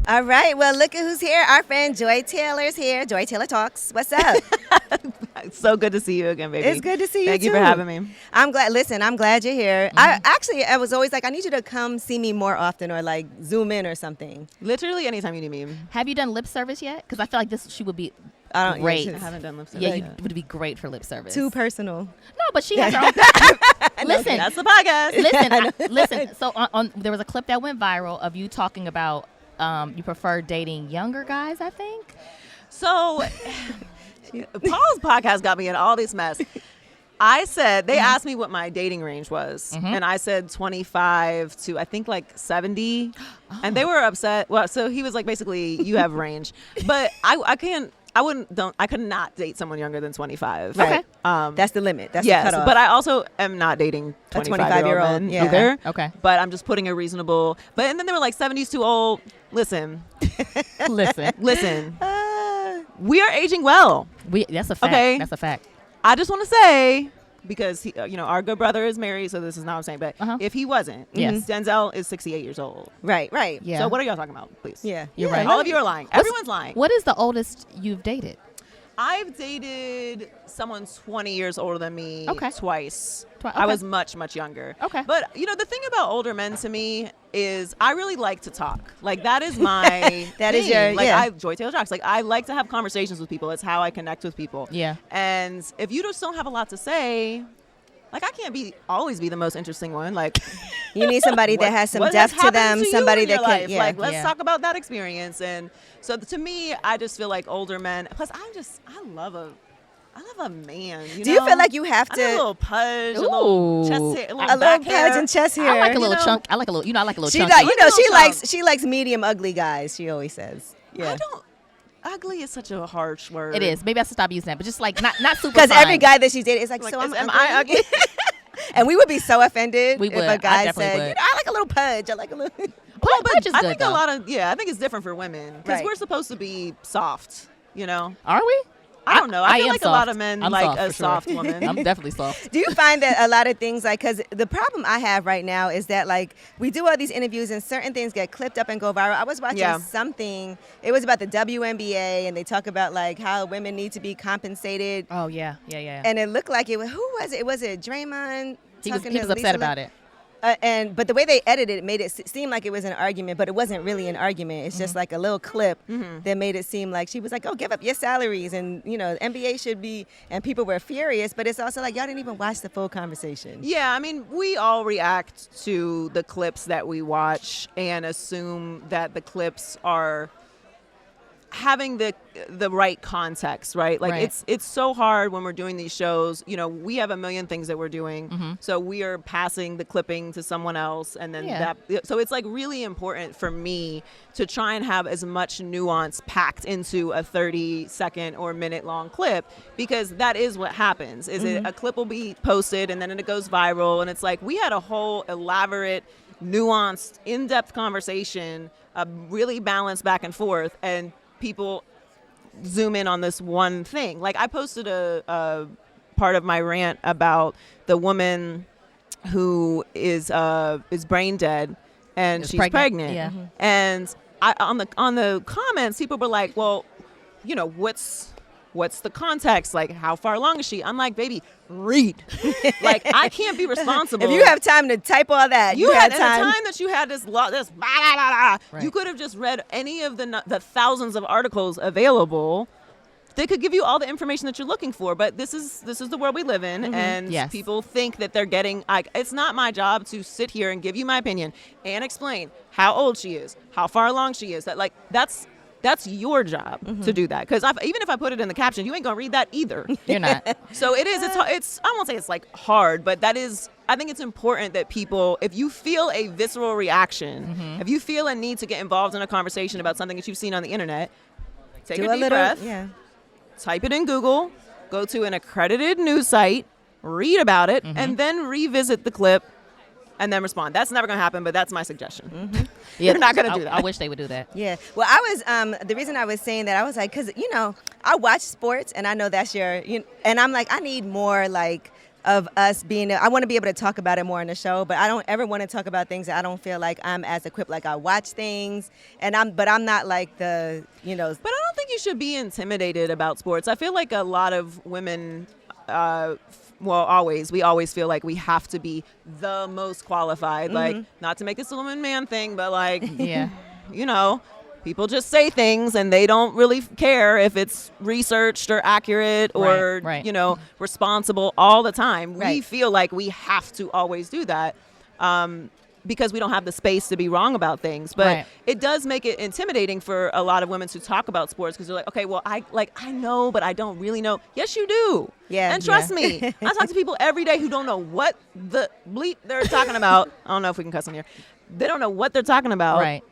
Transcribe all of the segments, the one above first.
All right. Well, look at who's here. Our friend Joy Taylor's here. Joy Taylor Talks. What's up? It's so good to see you again, baby. It's good to see you, Thank you too. for having me. I'm glad. Listen, I'm glad you're here. I was always like, I need you to come see me more often or like Zoom in or something. Literally anytime you need me. Have you done lip service yet? Because I feel like she would be Great. I haven't done lip service. Yeah, you yet. would be great for lip service. Too personal. No, but she has her own. Listen, That's the podcast. Listen. So there was a clip that went viral of you talking about you prefer dating younger guys, I think. So Paul's podcast got me in all this mess. I said, they asked me what my dating range was. And I said 25 to I think like 70. And they were upset. Well, so he was like, basically, you have range. But I could not date someone younger than 25. Right. Okay. That's the limit. That's yes, the cutoff. but I also am not dating 25-year-old men either. Okay. But I'm just putting a reasonable. And then they were like 70's too old. Listen. Listen. We are aging well. That's a fact. Okay. That's a fact. I just want to say, because he, our good brother is married, so this is not what I'm saying. But if he wasn't, Yes. Denzel is 68 years old. Right. Yeah. So what are y'all talking about, please? Yeah. You're right. All of you are lying. Everyone's lying. What is the oldest you've dated? I've dated someone 20 years older than me twice. Okay. I was much, much younger. Okay. But, the thing about older men to me is I really like to talk. Like, that is my That is thing. your- Joy Taylor Talks. Like, I like to have conversations with people. It's how I connect with people. Yeah. And if you just don't have a lot to say, like, I can't always be the most interesting one. Like, You need somebody that has some what depth has to them, somebody that can, life? yeah. Like, let's Yeah. talk about that experience. And so to me, I just feel like older men. Plus, I love a man. Do you feel like you have I need a to? little pudge, a Ooh. little chest hair, A little back pudge hair. and chest hair. I like a little know? chunk. I like a little. I like a little She chunk. like, little chunk. she likes medium ugly guys. She always says. Yeah. I don't. Ugly is such a harsh word. It is. Maybe I should stop using that. But just like not super. Because fine. every guy that she's dated is like, Like, so I'm am I ugly? And we would be so offended We if would. a I guy definitely said, would. I like a little pudge. I like a little. Well, but is I good, think though. I think it's different for women because Right. we're supposed to be soft. Are we? I don't know. I feel am like a lot soft. of men I'm like soft, a for sure. soft woman. I'm definitely soft. Do you find that a lot of things because the problem I have right now is that like we do all these interviews and certain things get clipped up and go viral. I was watching something. It was about the WNBA and they talk about like how women need to be compensated. Oh yeah. And it looked like it was, who was it? Was it Draymond? He was talking to upset Lisa about it. But the way they edited it made it seem like it was an argument, but it wasn't really an argument. It's just like a little clip that made it seem like she was like, "Oh, give up your salaries," and NBA should be. And people were furious, but it's also like y'all didn't even watch the full conversation. Yeah, I mean, we all react to the clips that we watch and assume that the clips are having the right context, right? Like Right. it's so hard when we're doing these shows. We have a million things that we're doing, so we are passing the clipping to someone else, and then so it's like really important for me to try and have as much nuance packed into a 30-second or minute-long clip, because that is what happens. Is it a clip will be posted and then it goes viral, and it's like we had a whole elaborate, nuanced, in-depth conversation, really balanced back and forth, and people zoom in on this one thing. Like I posted a part of my rant about the woman who is brain dead and she's pregnant. Yeah. And on the comments, people were like, well, what's the context? Like, how far along is she? I'm like, baby, read. Like, I can't be responsible. If you have time to type all that, you had time. in the time that you had this blah, blah, blah, Right. you could have just read any of the thousands of articles available. They could give you all the information that you're looking for, but this is the world we live in, and Yes. people think that they're getting. It's not my job to sit here and give you my opinion and explain how old she is, how far along she is. That's your job to do that. Because even if I put it in the caption, you ain't gonna read that either. You're not. So it is. It's. I won't say it's like hard, but that is. I think it's important that people, if you feel a visceral reaction, if you feel a need to get involved in a conversation about something that you've seen on the internet, take a deep breath. Yeah. Type it in Google, go to an accredited news site, read about it, and then revisit the clip, and then respond. That's never going to happen, but that's my suggestion. Yeah, You're not going to do that. I wish they would do that. Yeah. Well, I was the reason I was saying that I was like, because I watch sports and I know that's and I'm like, I need more like of us being, I want to be able to talk about it more on the show, but I don't ever want to talk about things that I don't feel like I'm as equipped. Like I watch things, but I'm not like the, But I don't think you should be intimidated about sports. I feel like a lot of women, we always feel like we have to be the most qualified. Like, not to make this a woman-man thing, but like, people just say things and they don't really care if it's researched or accurate or, responsible all the time. Right. We feel like we have to always do that because we don't have the space to be wrong about things. But it does make it intimidating for a lot of women to talk about sports because they're like, okay, well, I know, but I don't really know. Yes, you do. Yeah. And trust me, I talk to people every day who don't know what the bleep they're talking about. I don't know if we can cuss on here. They don't know what they're talking about. Right.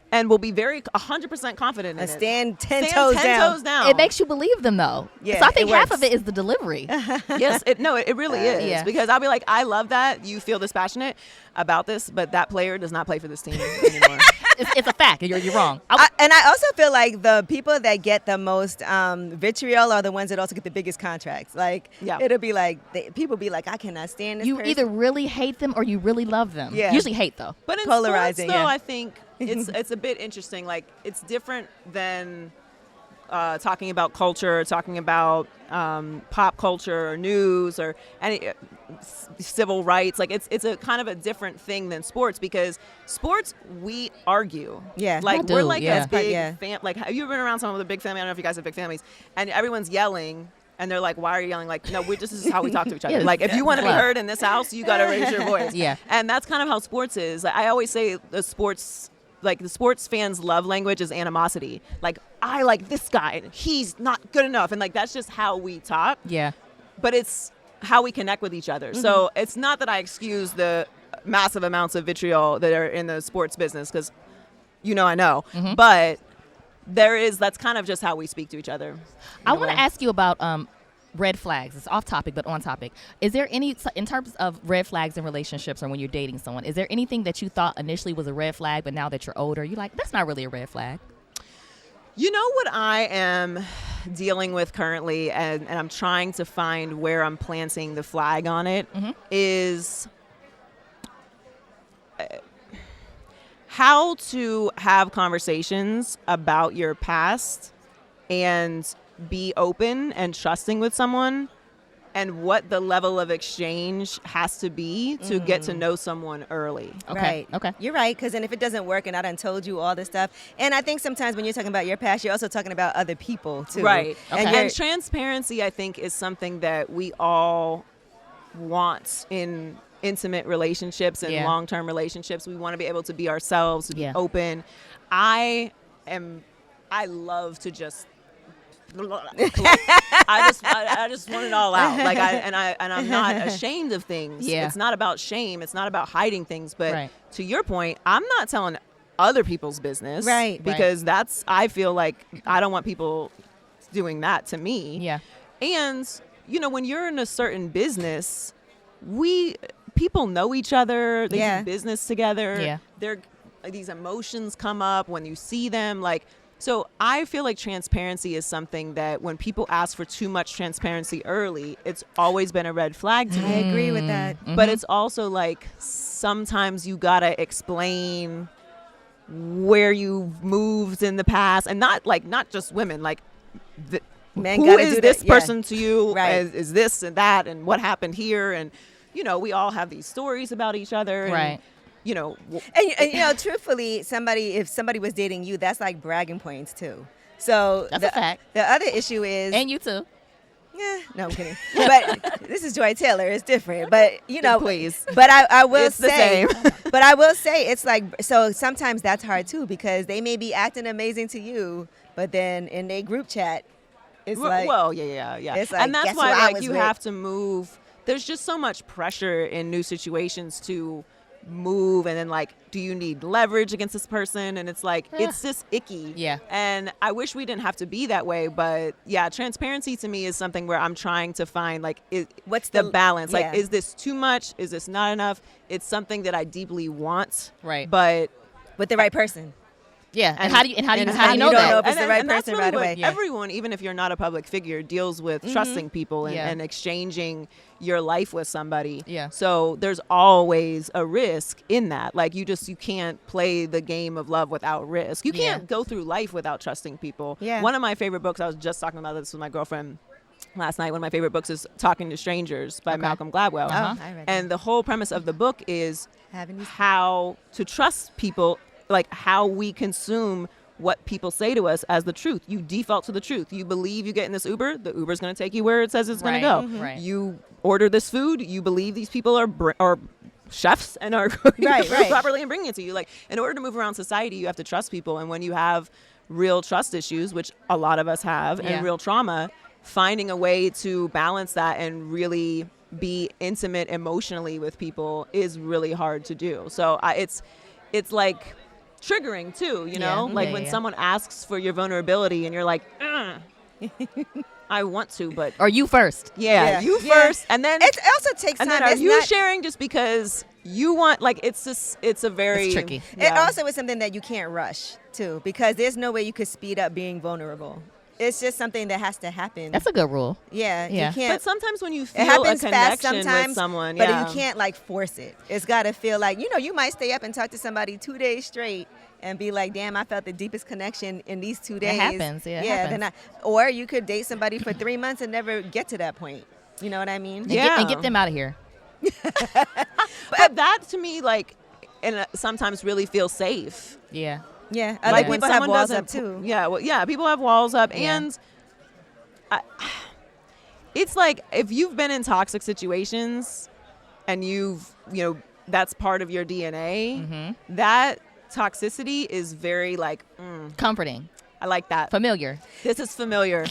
And will be very 100% confident in it. Stand 10 toes down. It makes you believe them, though. Yeah, so I think half works. of it is the delivery. Yes, it really is. Yeah. Because I'll be like, I love that you feel this passionate about this, but that player does not play for this team anymore. It's a fact. You're wrong. And I also feel like the people that get the most vitriol are the ones that also get the biggest contracts. Like, it'll be like, people be like, I cannot stand this You person. either really hate them or you really love them. Yeah. Usually hate, though. But in polarizing, sports, though, I think it's a bit interesting. Like, it's different than talking about culture, talking about pop culture or news or any civil rights. Like, it's a kind of a different thing than sports because sports, we argue. Yeah. Like, we're like a big fan. like, have you ever been around someone with a big family? I don't know if you guys have big families. And everyone's yelling. And they're like, why are you yelling? Like, no, this is how we talk to each other. Like, if you want to be heard in this house, you got to raise your voice. Yeah. And that's kind of how sports is. Like, I always say the sports fans' love language is animosity. Like, I like this guy, and he's not good enough. And, like, that's just how we talk. Yeah. But it's how we connect with each other. So it's not that I excuse the massive amounts of vitriol that are in the sports business because, I know. But that's kind of just how we speak to each other. I want to ask you about red flags. It's off topic, but on topic. Is there any, in terms of red flags in relationships or when you're dating someone, is there anything that you thought initially was a red flag, but now that you're older, you're like, that's not really a red flag? You know what I am dealing with currently, and I'm trying to find where I'm planting the flag on it, is how to have conversations about your past and be open and trusting with someone and what the level of exchange has to be to get to know someone early. Right. Okay. You're right, because then if it doesn't work and I done told you all this stuff, and I think sometimes when you're talking about your past, you're also talking about other people too. Right. Okay. And transparency, I think, is something that we all want in intimate relationships and long-term relationships. We want to be able to be ourselves, to be open. I love to just I just want it all out. Like I'm not ashamed of things. Yeah. It's not about shame. It's not about hiding things. But to your point, I'm not telling other people's business. Right. Because I feel like I don't want people doing that to me. Yeah. And when you're in a certain business, people know each other. They do business together. Yeah. These emotions come up when you see them. So I feel like transparency is something that when people ask for too much transparency early, it's always been a red flag to me. I agree with that. But it's also like sometimes you gotta explain where you've moved in the past, and not just women. Like, Men who gotta is do this that. person to you? Right. Is this and that, and what happened here? And we all have these stories about each other. And, right. And truthfully, if somebody was dating you, that's like bragging points too. So that's a fact. The other issue is, and you too. Yeah, no, I'm kidding. But this is Joy Taylor. It's different. But please. But I will it's say, the same. But I will say, it's like, so sometimes that's hard too, because they may be acting amazing to you, but then in their group chat, it's like, well, yeah. It's like, and that's guess why who I was you with? have to move. There's just so much pressure in new situations to move, and then do you need leverage against this person? And it's it's just icky. Yeah. And I wish we didn't have to be that way, but transparency to me is something where I'm trying to find what's the balance? Yeah. Is this too much? Is this not enough? It's something that I deeply want. Right. But with the right person. Yeah, and how do you know you that? don't know if it's the right and that's person really right what away. everyone, even if you're not a public figure, deals with trusting people and exchanging your life with somebody. Yeah. So there's always a risk in that. Like you can't play the game of love without risk. You can't go through life without trusting people. Yeah. One of my favorite books, I was just talking about this with my girlfriend last night. One of my favorite books is Talking to Strangers by Malcolm Gladwell. I read that. And the whole premise of the book is Having these- how to trust people, like how we consume what people say to us as the truth. You default to the truth. You believe you get in this Uber, the Uber's going to take you where it says it's going to go. Right. You order this food, you believe these people are chefs and are Right. properly and bringing it to you. Like in order to move around society, you have to trust people. And when you have real trust issues, which a lot of us have, and real trauma, finding a way to balance that and really be intimate emotionally with people is really hard to do. So it's like triggering too, you know, like when someone asks for your vulnerability and you're like, I want to, but or you first. You first, and then it also takes time. And then are It's you not- sharing just because you want? Like it's a very It's tricky. It also is something that you can't rush too, because there's no way you could speed up being vulnerable. It's just something that has to happen. That's a good rule. Yeah. Yeah. You can't. But sometimes when you It feel a happens fast connection sometimes, with someone, but you can't like force it. It's got to feel like, you might stay up and talk to somebody 2 days straight and be like, damn, I felt the deepest connection in these 2 days. It happens. Yeah, it happens. Then or you could date somebody for 3 months and never get to that point. You know what I mean? And get them out of here. But that to me, like, sometimes really feels safe. Yeah. Yeah. Like Other when people have someone walls doesn't up too. Yeah, people have walls up, Yeah. and it's like if you've been in toxic situations and that's part of your DNA, that toxicity is very like Comforting. I like that. Familiar. This is familiar.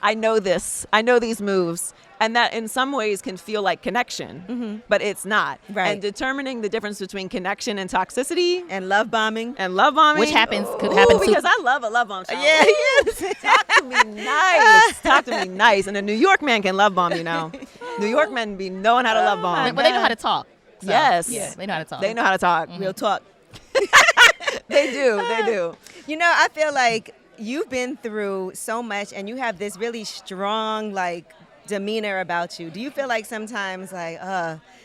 I know this. I know these moves. And that in some ways can feel like connection, but it's not. Right. And determining the difference between connection and toxicity And love bombing. which could happen too. because I love a love bomb. Child. Yeah, yes. Talk to me nice. Talk to me nice. And a New York man can love bomb, New York men be knowing how to love bomb. But they know how to talk. So, Yes. Yeah, they know how to talk. They know how to talk. Real talk. They do. I feel like you've been through so much and you have this really strong, like, demeanor about you. Do you feel like sometimes, like,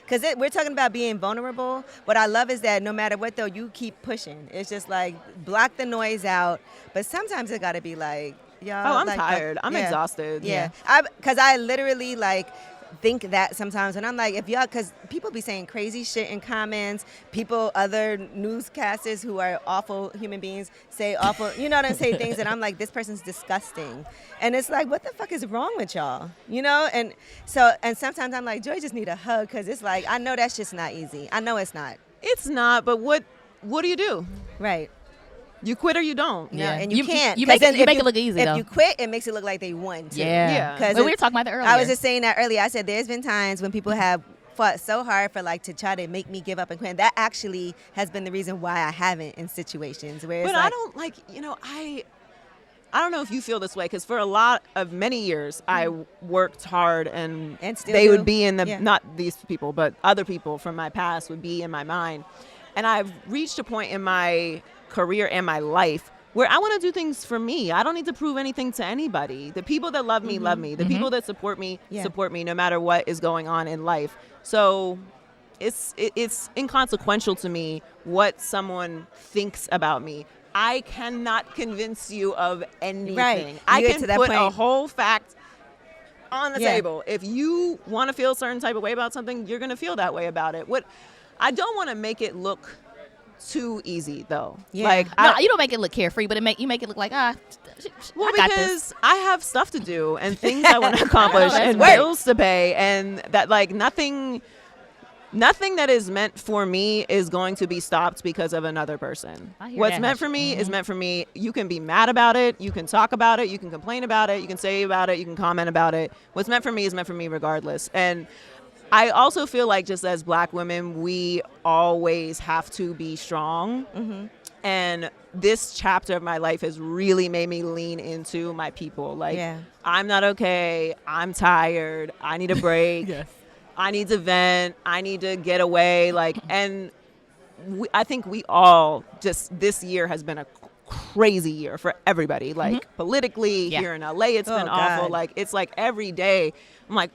because we're talking about being vulnerable. What I love is that no matter what, though, you keep pushing. It's just like, block the noise out. But sometimes it got to be like, y'all. Oh, I'm like, tired. I'm exhausted. Yeah. Because I literally, like, think that sometimes when I'm like, if y'all, because people be saying crazy shit in comments, other newscasters who are awful human beings say awful, say things that I'm like, this person's disgusting. And it's like, what the fuck is wrong with y'all? And sometimes I'm like, Joy just need a hug, because it's like, I know that's just not easy. I know it's not. It's not, but what do you do? Right. You quit or you don't. No, Yeah. and you can't. You 'cause make then it look easy, If though. you quit, it makes it look like they won, too. Yeah. Yeah. But we were talking about that earlier. I was just saying that earlier. I said there's been times when people have fought so hard for to try to make me give up and quit. That actually has been the reason why I haven't in situations where it's But I don't I don't know if you feel this way, because for many years I worked hard and still they do. would be in not these people, but other people from my past would be in my mind. And I've reached a point in my career and my life where I want to do things for me. I don't need to prove anything to anybody. The people that love me, love me. The people that support me, support me no matter what is going on in life. So it's inconsequential to me what someone thinks about me. I cannot convince you of anything. Right. I You get can to that put a point. whole fact on the Yeah. table. If you want to feel a certain type of way about something, you're going to feel that way about it. I don't want to make it look too easy, though. Yeah. Like, No, you don't make it look carefree, but you make it look like well, I got because this. I have stuff to do and things I want to accomplish That's and right. bills to pay, and that nothing that is meant for me is going to be stopped because of another person. I hear What's that, meant for me is meant for me. You can be mad about it. You can talk about it. You can complain about it. You can say about it. You can comment about it. What's meant for me is meant for me regardless. And I also feel like just as Black women, we always have to be strong. And this chapter of my life has really made me lean into my people. Like, I'm not okay. I'm tired. I need a break. I need to vent. I need to get away. I think we all this year has been a crazy year for everybody. Like politically, here in LA, it's been awful. God. Like it's like every day, I'm like,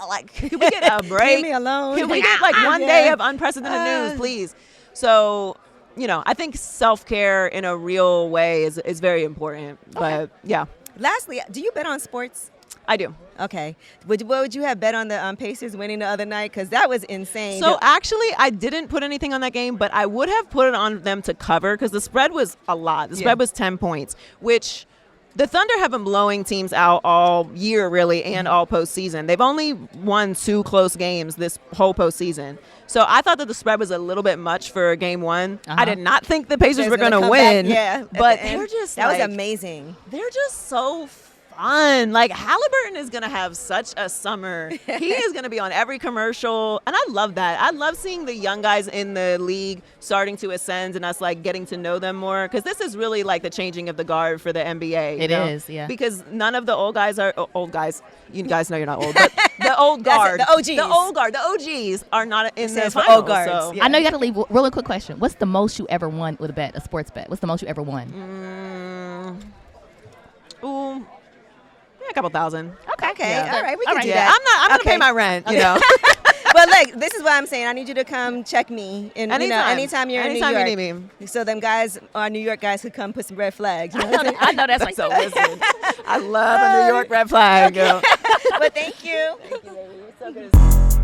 like can we get a break? Leave me alone. Can we get like one day of unprecedented news, please? So, you know, I think self-care in a real way is very important. But yeah. Lastly, do you bet on sports? I do. Okay. What would you have bet on the Pacers winning the other night? Because that was insane. So actually, I didn't put anything on that game, but I would have put it on them to cover because the spread was a lot. The spread was 10 points, which the Thunder have been blowing teams out all year, really, and all postseason. They've only won 2 close games this whole postseason. So I thought that the spread was a little bit much for game 1. I did not think the Pacers were going to win. But they're just that was amazing. They're just so fun. Like Halliburton is going to have such a summer. He is going to be on every commercial. And I love that. I love seeing the young guys in the league starting to ascend and us like getting to know them more. Because this is really like the changing of the guard for the NBA. It is, yeah. Because none of the old guys are old guys. You guys know you're not old, but the old guard, the OGs. The old guard, the OGs are not in the for finals. old guards. So. Yeah. I know you got to leave. Really quick question. What's the most you ever won with a bet, a sports bet? What's the most you ever won? A couple thousand. Okay. Yeah. All right. We can do Yeah. that. I'm going to pay my rent, you know. But look, this is what I'm saying. I need you to come check me. And anytime you're in New York. Anytime you need me. So them guys, our New York guys, could come put some red flags. You know what I'm saying? I know that's like So listen, I love a New York red flag, girl. But thank you. Thank you, lady. You're so good.